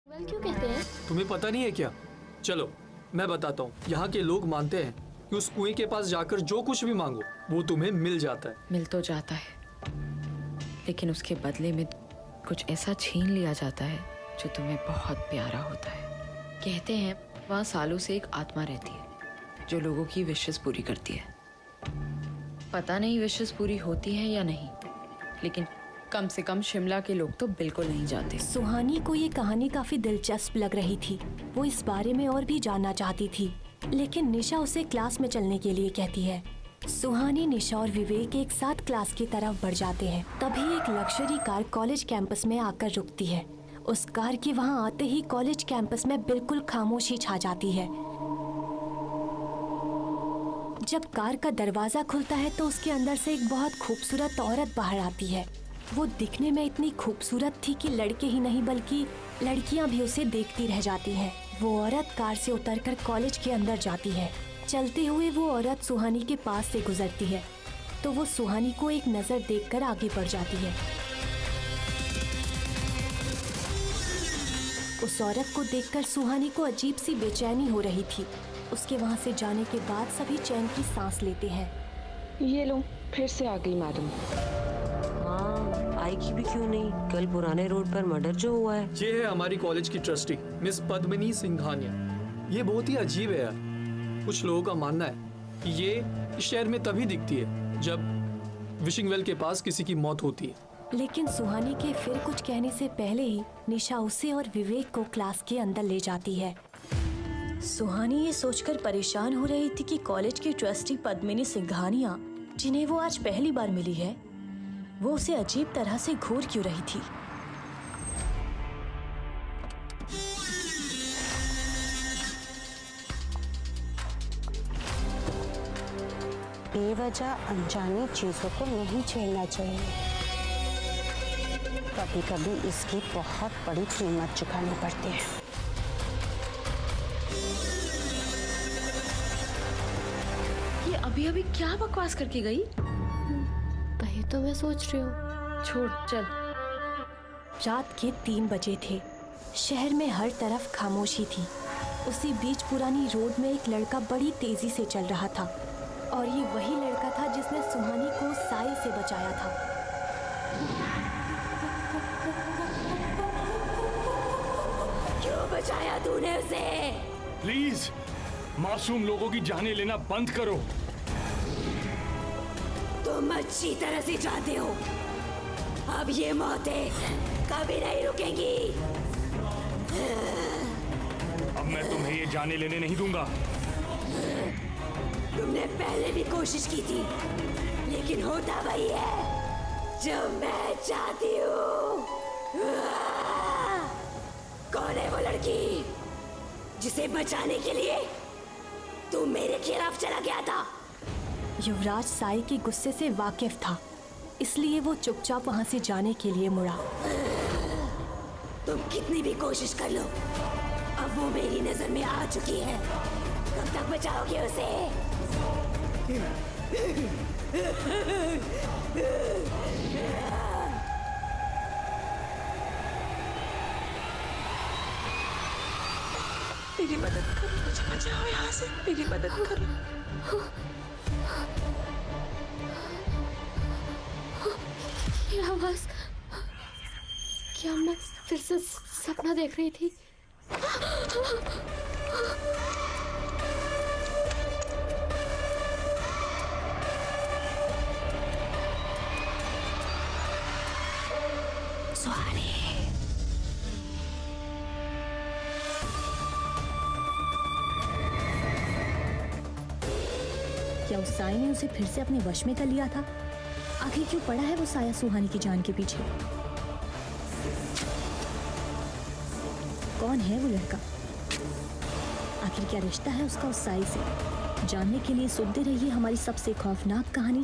Well क्यों कहते हैं? तुम्हें पता नहीं है क्या? चलो मैं बताता हूँ। यहाँ के लोग मानते हैं कि उस कुएं के पास जाकर जो कुछ भी मांगो वो तुम्हें मिल जाता है। मिल तो जाता है, लेकिन उसके बदले में कुछ ऐसा छीन लिया जाता है जो तुम्हें बहुत प्यारा होता है। कहते हैं वहाँ सालों से एक आत्मा रहती है जो लोगों की विशेस पूरी करती है। पता नहीं विशेस पूरी होती है या नहीं, लेकिन कम से कम शिमला के लोग तो बिल्कुल नहीं जाते। सुहानी को ये कहानी काफी दिलचस्प लग रही थी। वो इस बारे में और भी जानना चाहती थी, लेकिन निशा उसे क्लास में चलने के लिए कहती है। सुहानी, निशा और विवेक एक साथ क्लास की तरफ बढ़ जाते हैं। तभी एक लग्जरी कार कॉलेज कैंपस में आकर रुकती है। उस कार के वहाँ आते ही कॉलेज कैंपस में बिल्कुल खामोशी छा जाती है। जब कार का दरवाजा खुलता है तो उसके अंदर से एक बहुत खूबसूरत औरत बाहर आती है। वो दिखने में इतनी खूबसूरत थी कि लड़के ही नहीं बल्कि लड़कियां भी उसे देखती रह जाती हैं। वो औरत कार से उतरकर कॉलेज के अंदर जाती है। चलते हुए वो औरत सुहानी के पास से गुजरती है तो वो सुहानी को एक नजर देखकर आगे बढ़ जाती है। उस औरत को देखकर सुहानी को अजीब सी बेचैनी हो रही थी। उसके वहाँ से जाने के बाद सभी चैन की सांस लेते हैं। ये लो, फिर से आ गई मैडम। हाँ, आएगी भी क्यों नहीं? कल पुराने रोड पर मर्डर जो हुआ है। ये है हमारी कॉलेज की ट्रस्टी मिस पद्मिनी सिंघानिया। ये बहुत ही अजीब है यार। कुछ लोगों का मानना है कि ये इस शहर में तभी दिखती है जब विशिंग वेल के पास किसी की मौत होती है। लेकिन सुहानी के फिर कुछ कहने से पहले ही निशा उसे और विवेक को क्लास के अंदर ले जाती है। सुहानी ये सोचकर परेशान हो रही थी कि कॉलेज की ट्रस्टी पद्मिनी सिंघानिया, जिन्हें वो आज पहली बार मिली है, वो उसे अजीब तरह से घूर क्यों रही थी। बेवजह अनजानी चीजों को नहीं छेड़ना चाहिए। कभी कभी इसकी बहुत बड़ी कीमत चुकानी पड़ती है। ये अभी अभी क्या बकवास करके गई? वही तो मैं सोच रही हूँ। छोड़ चल। रात के 3 बजे थे। शहर में हर तरफ खामोशी थी। उसी बीच पुरानी रोड में एक लड़का बड़ी तेजी से चल रहा था और ये वही लड़का था जिसने सुहानी को साई से बचाया था। क्यों बचाया तूने उसे? प्लीज मासूम लोगों की जानें लेना बंद करो। तुम अच्छी तरह से जानते हो अब ये मौतें कभी नहीं रुकेंगी। अब मैं तुम्हें ये जाने लेने नहीं दूंगा। तुमने पहले भी कोशिश की थी, लेकिन होता वही है जो मैं चाहती हूँ। कौन है वो लड़की जिसे बचाने के लिए तू मेरे खिलाफ चला गया था? युवराज साई के गुस्से से वाकिफ था, इसलिए वो चुपचाप वहाँ से जाने के लिए मुड़ा। तुम कितनी भी कोशिश कर लो, अब वो मेरी नजर में आ चुकी है। कब तक बचाओगे उसे? मेरी मदद करो, मुझे बचाओ यहाँ से। मेरी मदद करो। ये आवाज, क्या मैं फिर से सपना देख रही थी? क्या उस साई ने उसे फिर से अपने वश में कर लिया था? आखिर क्यों पड़ा है वो साया सुहानी की जान के पीछे? कौन है वो लड़का? आखिर क्या रिश्ता है उसका उस साई से? जानने के लिए सुनते रहिए हमारी सबसे खौफनाक कहानी।